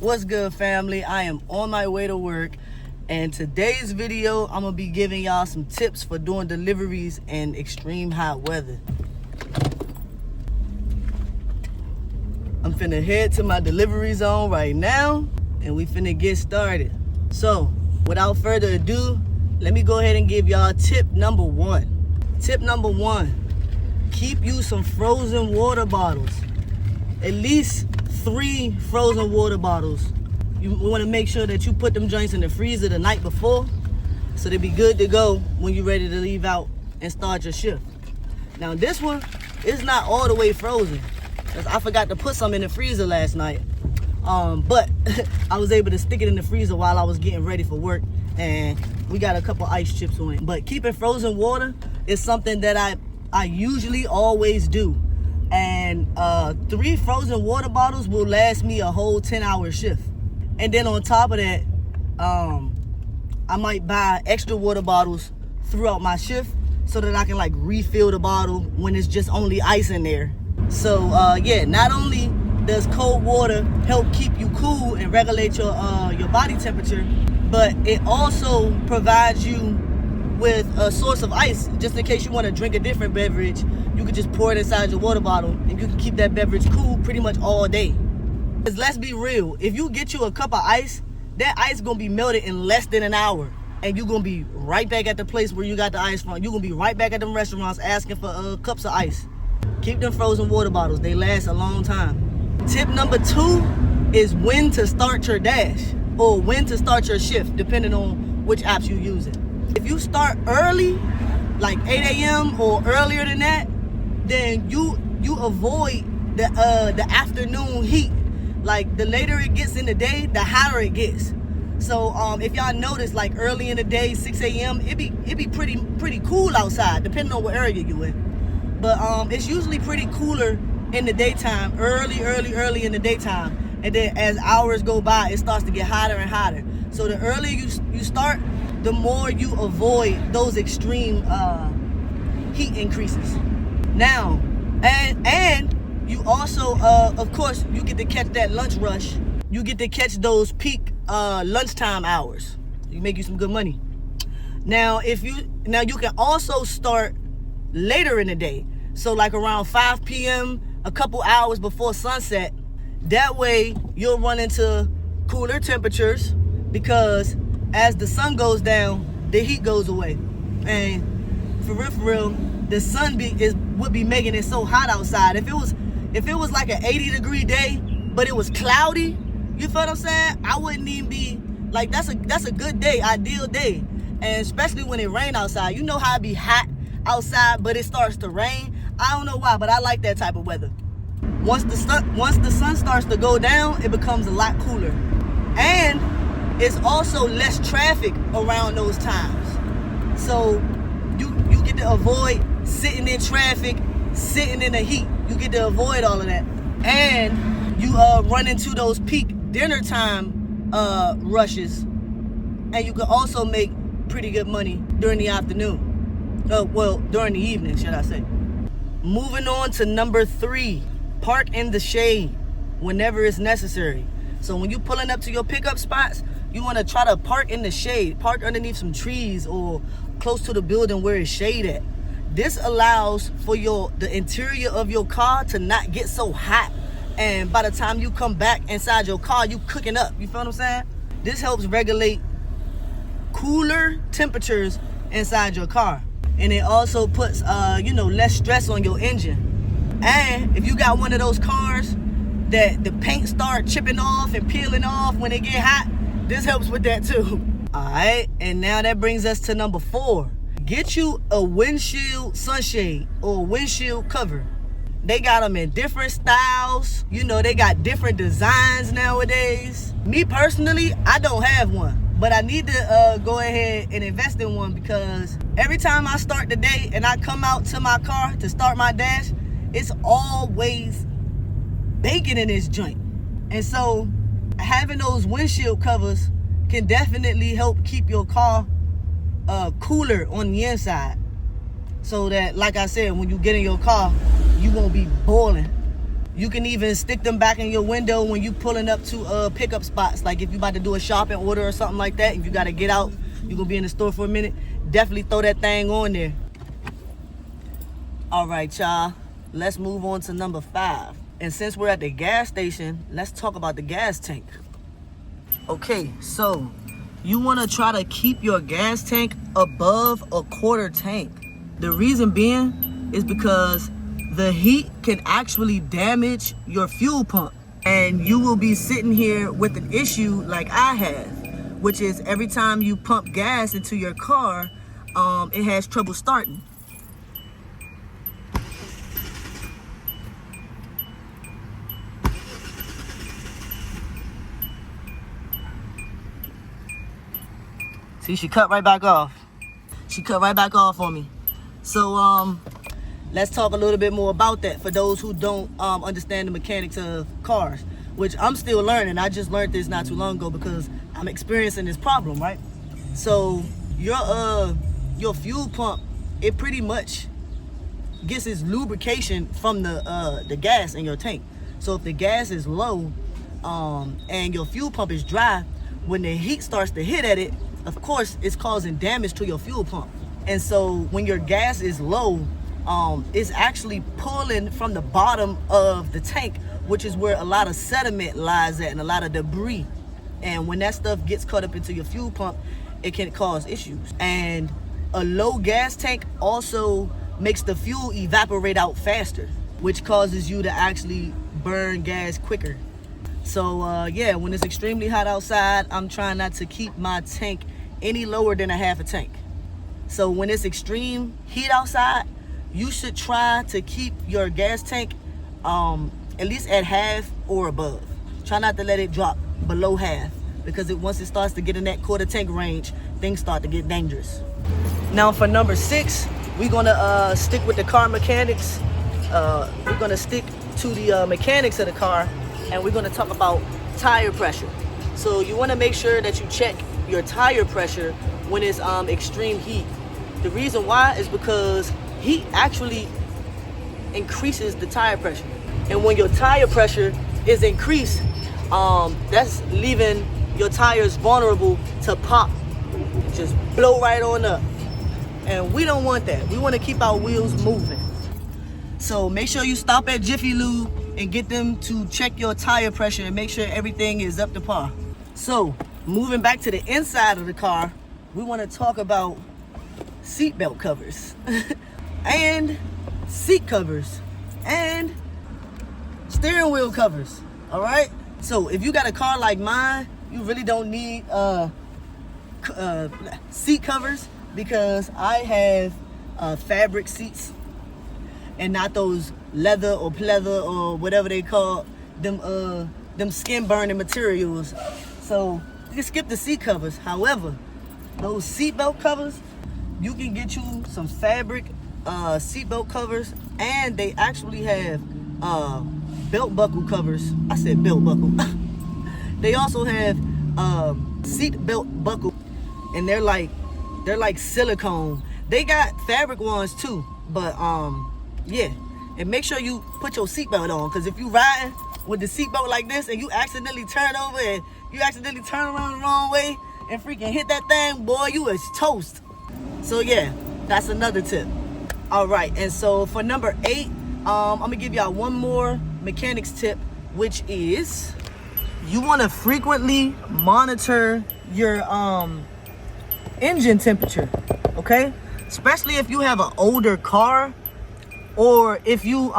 What's good, family? I am on my way to work, and today's video I'm gonna be giving y'all some tips for doing deliveries in extreme hot weather. I'm finna head to my delivery zone right now, and we finna get started. So without further ado, let me go ahead and give y'all tip number one. Tip number one: keep you some frozen water bottles. At least 3 frozen water bottles. You want to make sure that you put them joints in the freezer the night before, so they be good to go when you're ready to leave out and start your shift. Now this one is not all the way frozen, because I forgot to put some in the freezer last night. But I was able to stick it in the freezer while I was getting ready for work, and we got a couple ice chips on it. But keeping frozen water is something that I usually always do. And 3 frozen water bottles will last me a whole 10-hour shift. And then on top of that, I might buy extra water bottles throughout my shift so that I can like refill the bottle when it's just only ice in there. So yeah, not only does cold water help keep you cool and regulate your body temperature, but it also provides you with a source of ice, just in case you want to drink a different beverage. You can just pour it inside your water bottle and you can keep that beverage cool pretty much all day. Because let's be real, if you get you a cup of ice, that ice gonna be melted in less than an hour, and you're gonna be right back at the place where you got the ice from. You're gonna be right back at them restaurants asking for cups of ice. Keep them frozen water bottles, they last a long time. Tip number 2 is when to start your dash, or when to start your shift, depending on which apps you're using. If you start early, like 8 a.m. or earlier than that, then you avoid the afternoon heat. Like, the later it gets in the day, the hotter it gets. So if y'all notice, like early in the day, 6 a.m., it be pretty cool outside, depending on what area you in. But it's usually pretty cooler in the daytime, early in the daytime. And then as hours go by, it starts to get hotter and hotter. So the earlier you start, the more you avoid those extreme heat increases. Now, and you also, of course, you get to catch that lunch rush. You get to catch those peak lunchtime hours. You make you some good money. Now, you can also start later in the day. So like around 5 p.m., a couple hours before sunset. That way, you'll run into cooler temperatures, because as the sun goes down, the heat goes away. And for real, the sun would be making it so hot outside. If it was like an 80-degree day, but it was cloudy, you feel what I'm saying? I wouldn't even be like, that's a good day, ideal day. And especially when it rain outside. You know how it be hot outside, but it starts to rain. I don't know why, but I like that type of weather. Once the sun starts to go down, it becomes a lot cooler. And it's also less traffic around those times. So you get to avoid sitting in traffic, sitting in the heat. You get to avoid all of that. And you run into those peak dinner time rushes. And you can also make pretty good money during the afternoon. Well, during the evening, should I say. Moving on to number 3, park in the shade whenever it's necessary. So when you're pulling up to your pickup spots, you want to try to park in the shade. Park underneath some trees or close to the building where it's shade at. This allows for the interior of your car to not get so hot. And by the time you come back inside your car, you cooking up. You feel what I'm saying? This helps regulate cooler temperatures inside your car. And it also puts, less stress on your engine. And if you got one of those cars that the paint start chipping off and peeling off when it get hot, this helps with that too. All right, and now that brings us to number 4. Get you a windshield sunshade or windshield cover. They got them in different styles. They got different designs nowadays. Me personally, I don't have one. But I need to go ahead and invest in one, because every time I start the day and I come out to my car to start my dash, it's always baking in this joint. And so having those windshield covers can definitely help keep your car cooler on the inside. So that, like I said, when you get in your car, you won't be boiling. You can even stick them back in your window when you pulling up to pickup spots. Like if you about to do a shopping order or something like that. If you got to get out, you're going to be in the store for a minute. Definitely throw that thing on there. All right, y'all. Let's move on to number 5. And since we're at the gas station, let's talk about the gas tank. Okay, so you want to try to keep your gas tank above a quarter tank. The reason being is because the heat can actually damage your fuel pump, and you will be sitting here with an issue like I have, which is every time you pump gas into your car, it has trouble starting. See, she cut right back off. She cut right back off on me. So, let's talk a little bit more about that for those who don't understand the mechanics of cars, which I'm still learning. I just learned this not too long ago because I'm experiencing this problem, right? So, your fuel pump, it pretty much gets its lubrication from the gas in your tank. So, if the gas is low and your fuel pump is dry, when the heat starts to hit at it, of course, it's causing damage to your fuel pump. And so when your gas is low, it's actually pulling from the bottom of the tank, which is where a lot of sediment lies at and a lot of debris. And when that stuff gets caught up into your fuel pump, it can cause issues. And a low gas tank also makes the fuel evaporate out faster, which causes you to actually burn gas quicker. So yeah, when it's extremely hot outside, I'm trying not to keep my tank any lower than a half a tank. So when it's extreme heat outside, you should try to keep your gas tank at least at half or above. Try not to let it drop below half, because once it starts to get in that quarter tank range, things start to get dangerous. Now for number 6, we're gonna stick with the car mechanics. We're gonna stick to the mechanics of the car, and we're gonna talk about tire pressure. So you wanna make sure that you check your tire pressure when it's extreme heat. The reason why is because heat actually increases the tire pressure. And when your tire pressure is increased, that's leaving your tires vulnerable to pop. Just blow right on up. And we don't want that. We want to keep our wheels moving. So make sure you stop at Jiffy Lube and get them to check your tire pressure and make sure everything is up to par. So moving back to the inside of the car, we want to talk about seatbelt covers and seat covers and steering wheel covers. All right, so if you got a car like mine, you really don't need seat covers, because I have fabric seats and not those leather or pleather or whatever they call them skin burning materials. So you can skip the seat covers. However, those seatbelt covers, you can get you some fabric seatbelt covers, and they actually have belt buckle covers. I said belt buckle. They also have seat belt buckle, and they're like silicone. They got fabric ones too, but yeah. And make sure you put your seatbelt on, because if you riding with the seatbelt like this and you accidentally turn over and you accidentally turn around the wrong way and freaking hit that thing, boy, you is toast. So yeah, that's another tip. All right, and so for number 8, I'm gonna give y'all one more mechanics tip, which is you want to frequently monitor your engine temperature. Okay, especially if you have an older car, or if you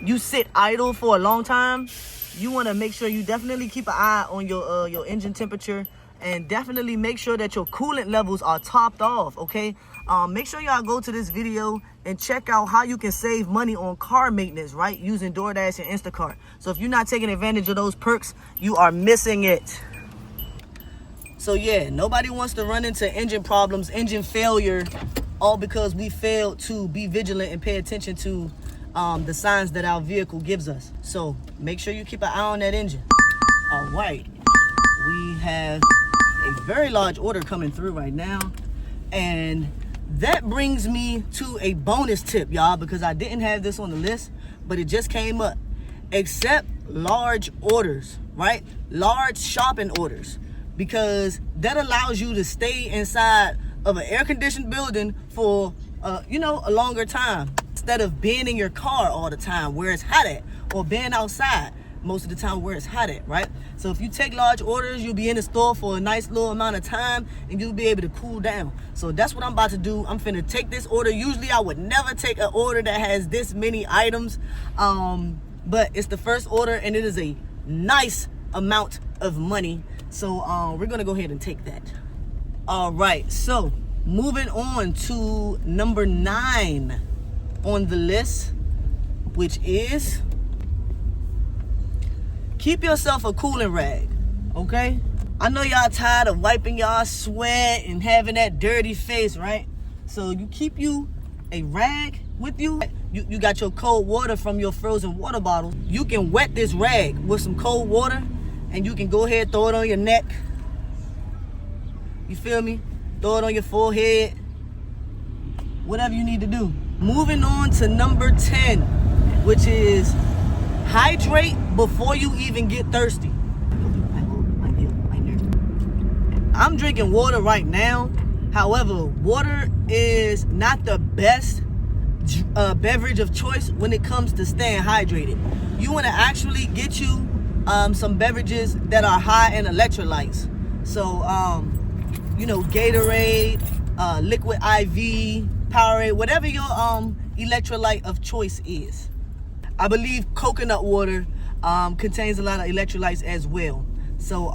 you sit idle for a long time, you want to make sure you definitely keep an eye on your engine temperature, and definitely make sure that your coolant levels are topped off. Okay, make sure y'all go to this video and check out how you can save money on car maintenance, right, using DoorDash and Instacart. So if you're not taking advantage of those perks, you are missing it. So yeah, nobody wants to run into engine problems, engine failure, all because we failed to be vigilant and pay attention to the signs that our vehicle gives us. So make sure you keep an eye on that engine. All right, we have a very large order coming through right now, and that brings me to a bonus tip, y'all, because I didn't have this on the list, but it just came up. accept large orders, right? Large shopping orders, because that allows you to stay inside of an air-conditioned building for a longer time, instead of being in your car all the time where it's hot at, or being outside most of the time where it's hot at, right? So if you take large orders, you'll be in the store for a nice little amount of time and you'll be able to cool down. So that's what I'm about to do. I'm finna take this order. Usually I would never take an order that has this many items, but it's the first order and it is a nice amount of money. So we're gonna go ahead and take that. All right, so moving on to number 9 on the list, which is keep yourself a cooling rag, okay? I know y'all tired of wiping y'all sweat and having that dirty face, right? So you keep you a rag with you. You got your cold water from your frozen water bottle. You can wet this rag with some cold water and you can go ahead, throw it on your neck. You feel me? Throw it on your forehead. Whatever you need to do. Moving on to number 10, which is hydrate before you even get thirsty. I'm drinking water right now. However, water is not the best beverage of choice when it comes to staying hydrated. You want to actually get you some beverages that are high in electrolytes. So, Gatorade, Liquid IV, Powerade, whatever your electrolyte of choice is. I believe coconut water contains a lot of electrolytes as well. So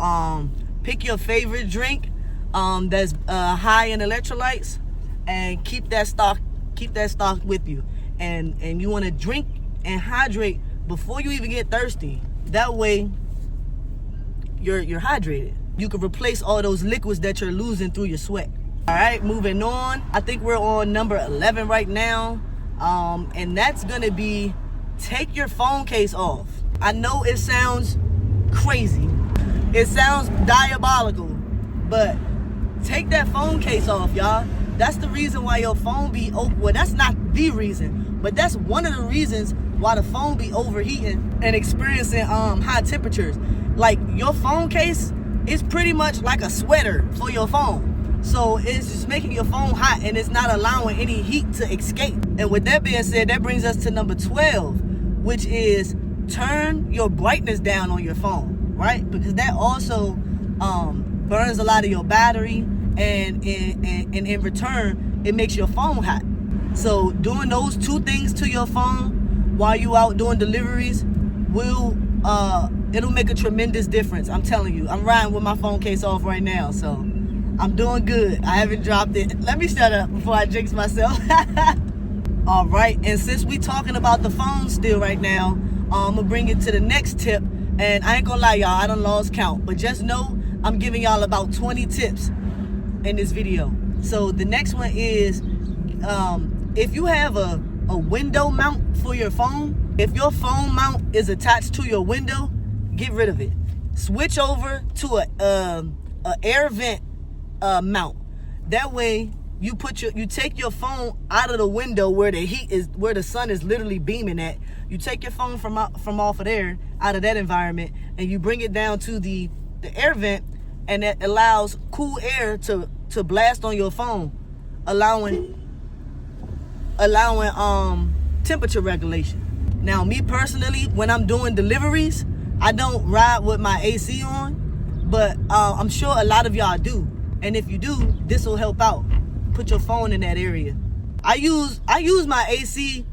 pick your favorite drink that's high in electrolytes and keep that stock with you. And you want to drink and hydrate before you even get thirsty. That way you're hydrated. You can replace all those liquids that you're losing through your sweat. All right, moving on. I think we're on number 11 right now. And that's gonna be take your phone case off. I know it sounds crazy. It sounds diabolical, but take that phone case off, y'all. That's the reason why your phone be open. Well, that's not the reason, but that's one of the reasons why the phone be overheating and experiencing high temperatures. Like, your phone case is pretty much like a sweater for your phone. So it's just making your phone hot and it's not allowing any heat to escape. And with that being said, that brings us to number 12, which is turn your brightness down on your phone, right? Because that also burns a lot of your battery, and in return, it makes your phone hot. So doing those two things to your phone while you out doing deliveries it'll make a tremendous difference. I'm telling you, I'm riding with my phone case off right now, so I'm doing good. I haven't dropped it. Let me shut up before I jinx myself. All right, and since we talking about the phone still right now, I'm gonna bring it to the next tip. And I ain't gonna lie, y'all, I done lost count, but just know I'm giving y'all about 20 tips in this video. So the next one is, if you have a window mount for your phone, if your phone mount is attached to your window, get rid of it. Switch over to a air vent mount. That way you take your phone out of the window where the sun is literally beaming at. You take your phone from off of there, out of that environment, and you bring it down to the air vent, and that allows cool air to blast on your phone, allowing temperature regulation. Now, me personally, when I'm doing deliveries, I don't ride with my AC on, but I'm sure a lot of y'all do. And if you do, this will help out. Put your phone in that area. I use my AC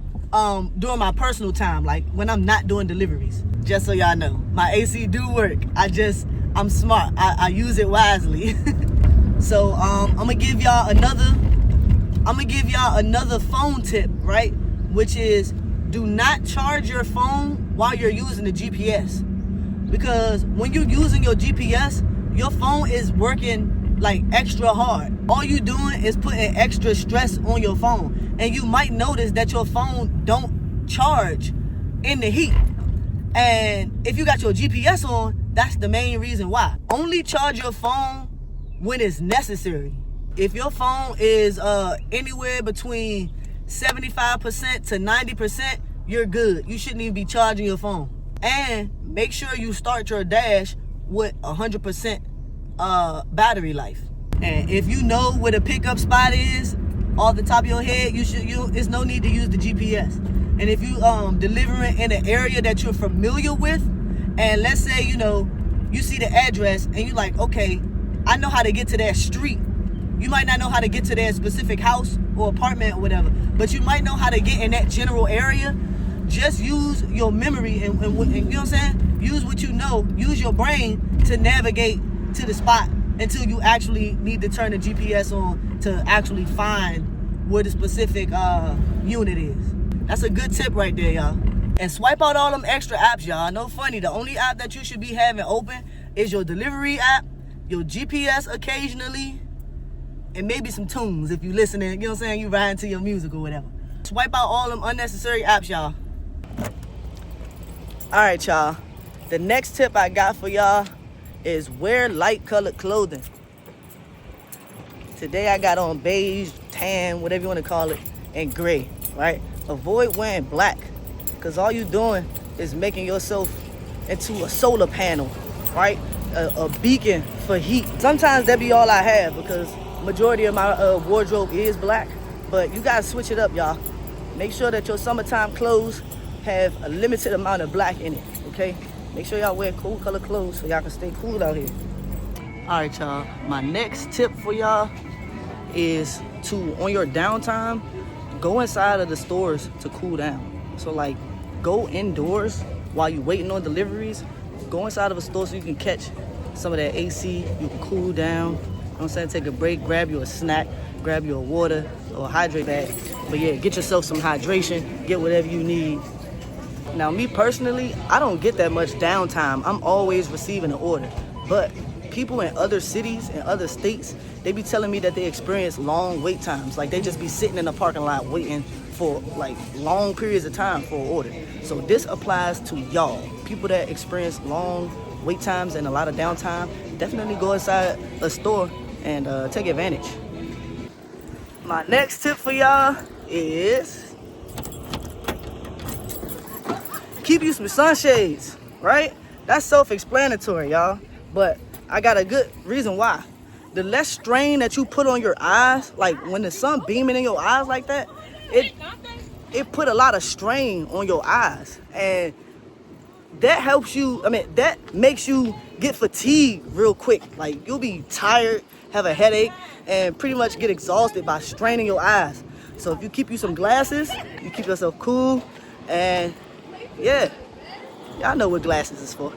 during my personal time, like when I'm not doing deliveries. Just so y'all know, my AC do work. I'm smart. I use it wisely. So I'm gonna give y'all another phone tip, right? Which is, do not charge your phone while you're using the GPS. Because when you're using your GPS, your phone is working like extra hard. All you doing is putting extra stress on your phone. And you might notice that your phone don't charge in the heat. And if you got your GPS on, that's the main reason why. Only charge your phone when it's necessary. If your phone is anywhere between 75% to 90%, you're good. You shouldn't even be charging your phone. And make sure you start your Dash with 100% battery life. And if you know where the pickup spot is off the top of your head, it's no need to use the GPS. And if you delivering in an area that you're familiar with, and let's say you see the address and you're like, okay, I know how to get to that street. You might not know how to get to that specific house or apartment or whatever, but you might know how to get in that general area. Just use your memory and you know what I'm saying? Use what you know. Use your brain to navigate to the spot until you actually need to turn the GPS on to actually find where the specific unit is. That's a good tip right there, y'all. And swipe out all them extra apps, y'all. No funny. The only app that you should be having open is your delivery app, your GPS occasionally, and maybe some tunes if you listening, you know what I'm saying, you riding to your music or whatever. Swipe out all them unnecessary apps, y'all. Alright, y'all. The next tip I got for y'all is wear light colored clothing. Today I got on beige, tan, whatever you want to call it, and gray, right? Avoid wearing black, because all you doing is making yourself into a solar panel, right? A beacon for heat. Sometimes that be all I have, because majority of my wardrobe is black, but you gotta switch it up, y'all. Make sure that your summertime clothes have a limited amount of black in it, okay? Make sure y'all wear cool color clothes so y'all can stay cool out here. All right, y'all. My next tip for y'all is to, on your downtime, go inside of the stores to cool down. So like, go indoors while you're waiting on deliveries. Go inside of a store so you can catch some of that AC. You can cool down. You know what I'm saying? Take a break, grab you a snack, grab you a water or a hydrate bag. But yeah, get yourself some hydration, get whatever you need. Now, me personally, I don't get that much downtime. I'm always receiving an order. But people in other cities and other states, they be telling me that they experience long wait times. Like, they just be sitting in the parking lot waiting for like long periods of time for an order. So this applies to y'all. People that experience long wait times and a lot of downtime, definitely go inside a store and take advantage. My next tip for y'all is keep you some sunshades, right? That's self-explanatory, y'all. But I got a good reason why. The less strain that you put on your eyes, like when the sun beaming in your eyes like that, it put a lot of strain on your eyes. And that helps you, that makes you get fatigued real quick. Like, you'll be tired, have a headache, and pretty much get exhausted by straining your eyes. So if you keep you some glasses, you keep yourself cool, and yeah, y'all know what glasses is for.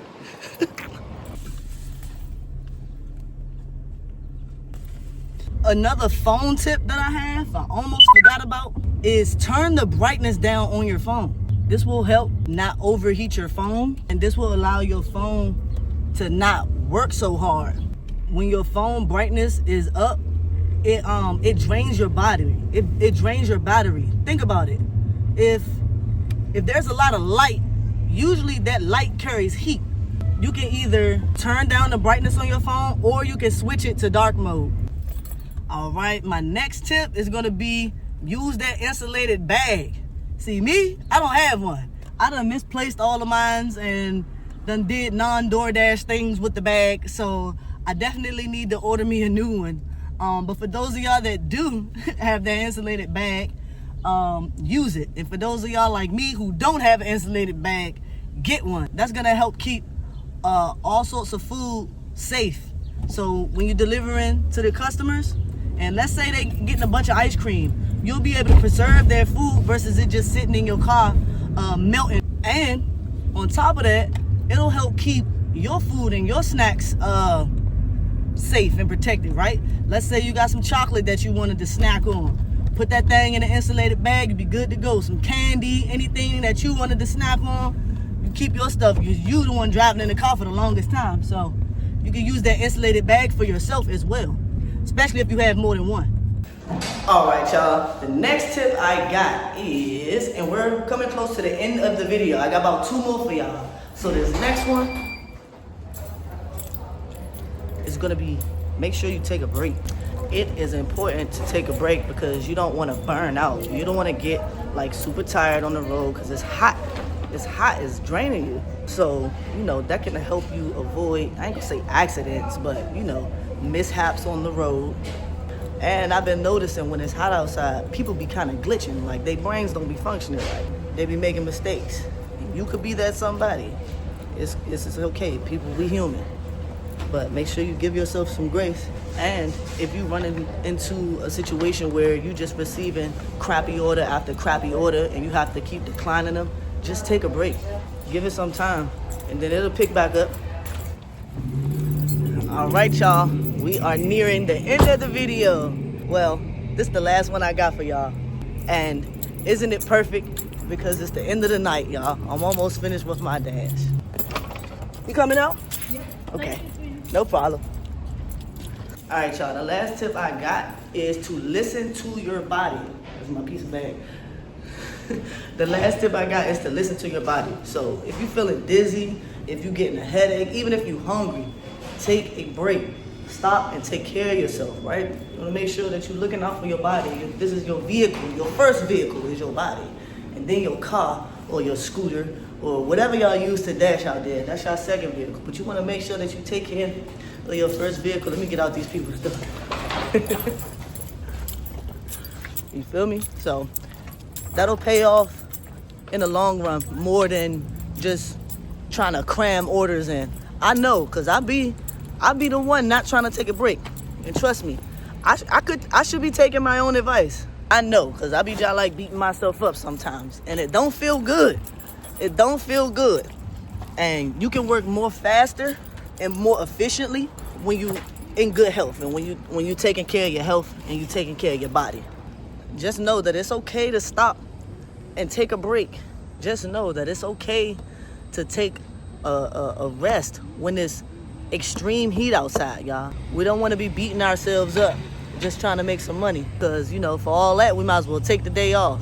Another phone tip that I have, I almost forgot about, is turn the brightness down on your phone. This will help not overheat your phone, and this will allow your phone to not work so hard. When your phone brightness is up, it drains your battery. It drains your battery. Think about it. If there's a lot of light, usually that light carries heat. You can either turn down the brightness on your phone or you can switch it to dark mode. All right, my next tip is gonna be use that insulated bag. See, me, I don't have one. I done misplaced all of mines and done did non-DoorDash things with the bag, so I definitely need to order me a new one. But for those of y'all that do have that insulated bag, use it. And for those of y'all like me who don't have an insulated bag, get one. That's gonna help keep all sorts of food safe. So when you're delivering to the customers, and let's say they getting a bunch of ice cream, you'll be able to preserve their food versus it just sitting in your car melting. And on top of that, it'll help keep your food and your snacks safe and protected, right? Let's say you got some chocolate that you wanted to snack on. Put that thing in an insulated bag, you'll be good to go. Some candy, anything that you wanted to snack on, you keep your stuff. You the one driving in the car for the longest time, so you can use that insulated bag for yourself as well, especially if you have more than one. All right, y'all. The next tip I got is, and we're coming close to the end of the video. I got about 2 more for y'all. So this next one is gonna be, make sure you take a break. It is important to take a break because you don't want to burn out. You don't want to get like super tired on the road because it's hot. It's hot, it's draining you. So, that can help you avoid, I ain't gonna say accidents, but, mishaps on the road. And I've been noticing when it's hot outside, people be kind of glitching. Like, their brains don't be functioning right. They be making mistakes. You could be that somebody. It's okay. People, we human. But make sure you give yourself some grace. And if you run into a situation where you just receiving crappy order after crappy order and you have to keep declining them, just take a break. Give it some time, and then it'll pick back up. All right, y'all. We are nearing the end of the video. Well, this is the last one I got for y'all. And isn't it perfect? Because it's the end of the night, y'all. I'm almost finished with my dash. You coming out? Yeah. Okay. No problem. All right, y'all. The last tip I got is to listen to your body. That's my piece of bag. The last tip I got is to listen to your body. So if you're feeling dizzy, if you're getting a headache, even if you're hungry, take a break. Stop and take care of yourself, right? You want to make sure that you're looking out for your body. This is your vehicle. Your first vehicle is your body. And then your car or your scooter or whatever y'all use to dash out there, that's your second vehicle. But you want to make sure that you take care of your first vehicle. Let me get out these people's stuff. You feel me? So that'll pay off in the long run more than just trying to cram orders in. I know, cause I be the one not trying to take a break. And trust me, I should be taking my own advice. I know, cause I be just like beating myself up sometimes, and it don't feel good. It don't feel good. And you can work more faster and more efficiently when you in good health and when you taking care of your health and you taking care of your body. Just know that it's okay to stop and take a break. Just know that it's okay to take a rest when it's extreme heat outside, y'all. We don't want to be beating ourselves up just trying to make some money, because for all that we might as well take the day off.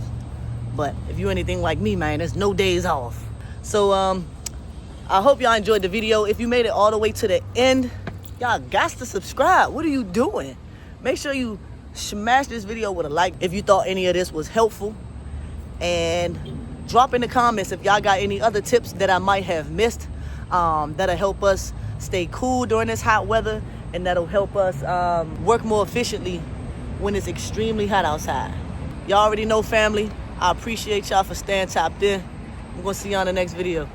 But if you're anything like me, man, there's no days off. So I hope y'all enjoyed the video. If you made it all the way to the end, y'all got to subscribe. What are you doing? Make sure you smash this video with a like if you thought any of this was helpful, and drop in the comments if y'all got any other tips that I might have missed, that'll help us stay cool during this hot weather, and that'll help us work more efficiently when it's extremely hot outside. Y'all already know, family. I appreciate y'all for staying tapped in. I'm gonna see y'all in the next video.